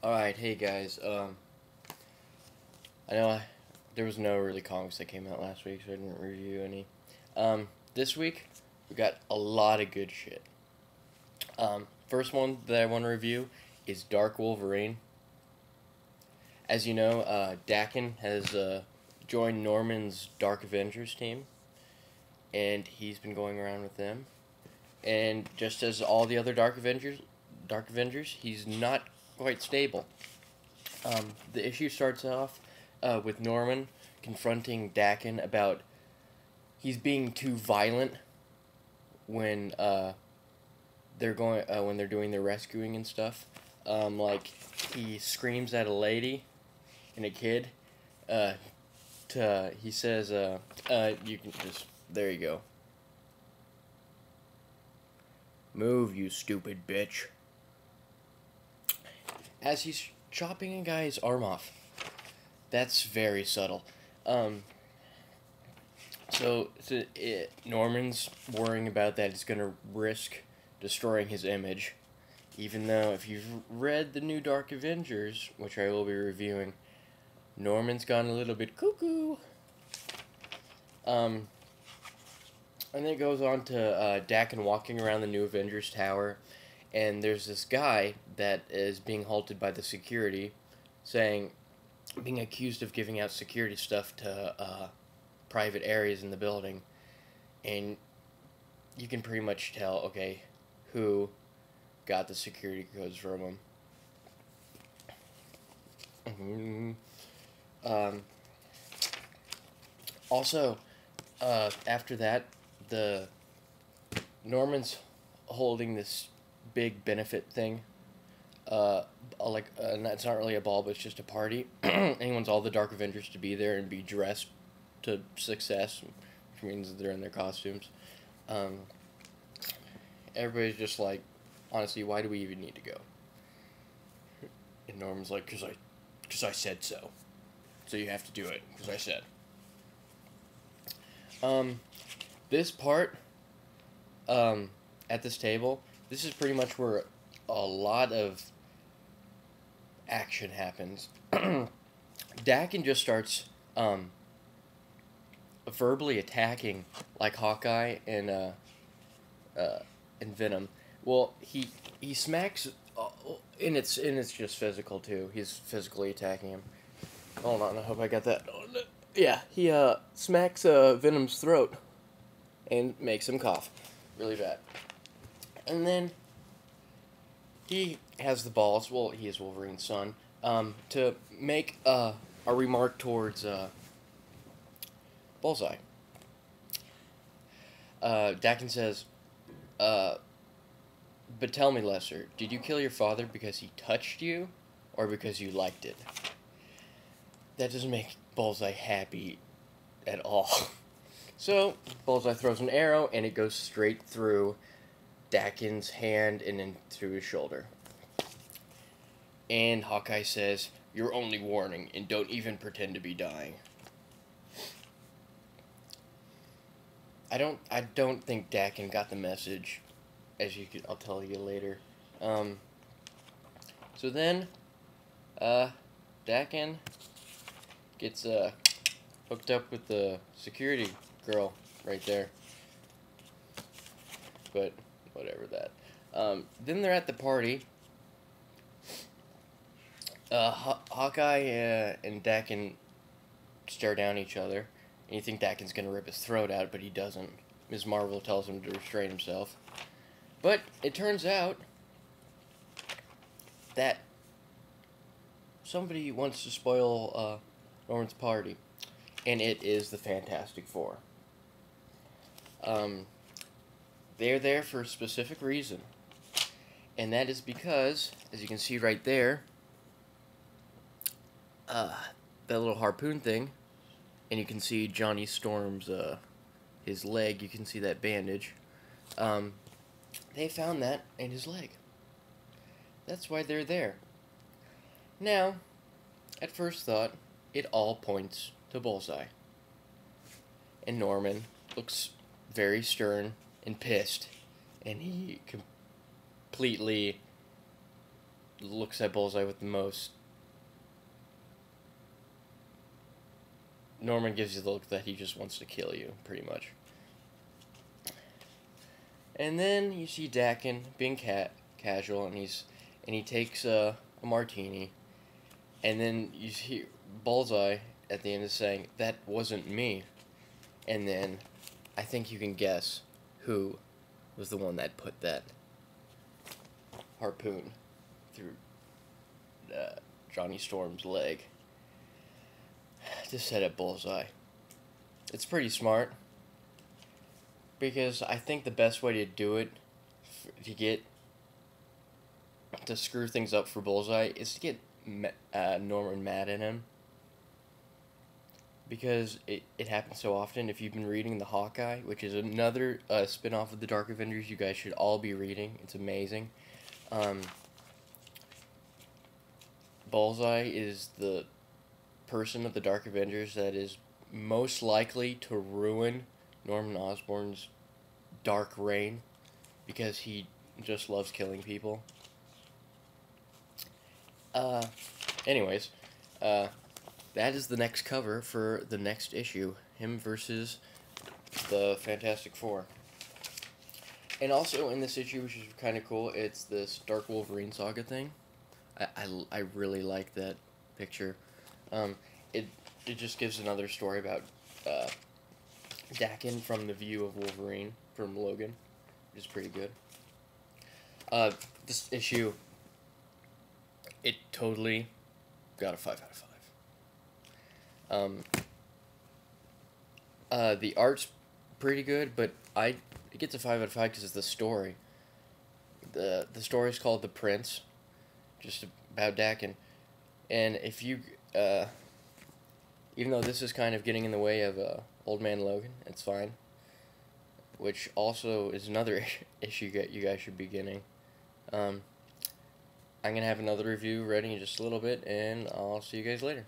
Alright, hey guys, I know there was no really comics that came out last week, so I didn't review any. This week, we got a lot of good shit. First one that I want to review is Dark Wolverine. As you know, Dakin has joined Norman's Dark Avengers team, and he's been going around with them. And just as all the other Dark Avengers, he's not quite stable. The issue starts off with Norman confronting Dakin about he's being too violent when when they're doing their rescuing and stuff. Like he screams at a lady and a kid. He says, "You can just there you go. Move, you stupid bitch." As he's chopping a guy's arm off. That's very subtle. Norman's worrying about that he's going to risk destroying his image. Even though, if you've read the new Dark Avengers, which I will be reviewing, Norman's gone a little bit cuckoo. And then it goes on to Dakin walking around the new Avengers Tower, and there's this guy that is being halted by the security, being accused of giving out security stuff to private areas in the building, and you can pretty much tell, okay, who got the security codes from him. Also, after that, the Norman's holding this big benefit thing. It's not really a ball, but it's just a party. And he wants all the Dark Avengers to be there and be dressed to success, which means that they're in their costumes. Everybody's just like, honestly, why do we even need to go? And Norman's like, because I said so. So you have to do it, because I said. This part, at this table, this is pretty much where a lot of action happens. Dakin just starts verbally attacking like Hawkeye and Venom. Well, he smacks, and it's just physical too. He's physically attacking him. Hold on, I hope I got that. Yeah, he smacks Venom's throat and makes him cough really bad. And then he has the balls, well, he is Wolverine's son, to make a remark towards Bullseye. Dakin says, but tell me, Lester, did you kill your father because he touched you, or because you liked it? That doesn't make Bullseye happy at all. So, Bullseye throws an arrow, and it goes straight through Dakin's hand and then through his shoulder. And Hawkeye says, "Your only warning, and don't even pretend to be dying." I don't think Dakin got the message, I'll tell you later. So then, Dakin gets hooked up with the security girl right there. But whatever that. Then they're at the party. Hawkeye and Dakin stare down each other, and you think Dakin's gonna rip his throat out, but he doesn't. Ms. Marvel tells him to restrain himself. But it turns out that somebody wants to spoil Norman's party, and it is the Fantastic Four. They're there for a specific reason, and that is because, as you can see right there, that little harpoon thing, and you can see Johnny Storm's, his leg, you can see that bandage. They found that in his leg. That's why they're there. Now, at first thought, it all points to Bullseye. And Norman looks very stern and pissed, and he completely looks at Bullseye with the most. Norman gives you the look that he just wants to kill you, pretty much. And then you see Dakin being casual, and he takes a martini, and then you see Bullseye at the end is saying, "That wasn't me," and then I think you can guess who was the one that put that harpoon through Johnny Storm's leg to set up Bullseye. It's pretty smart, because I think the best way to do it, to screw things up for Bullseye, is to get Norman mad at him. Because it happens so often. If you've been reading the Hawkeye, which is another spin-off of the Dark Avengers, you guys should all be reading. It's amazing. Bullseye is the person of the Dark Avengers that is most likely to ruin Norman Osborn's dark reign, because he just loves killing people. Anyways, that is the next cover for the next issue. Him versus the Fantastic Four. And also in this issue, which is kind of cool, it's this Dark Wolverine saga thing. I really like that picture. It just gives another story about Dakin from the view of Wolverine from Logan, which is pretty good. This issue, it totally got a 5 out of 5. The art's pretty good, but it gets a 5 out of 5 because it's the story. The story is called The Prince, just about Dakin. And if you, even though this is kind of getting in the way of Old Man Logan, it's fine. Which also is another issue you guys should be getting. I'm going to have another review ready in just a little bit, and I'll see you guys later.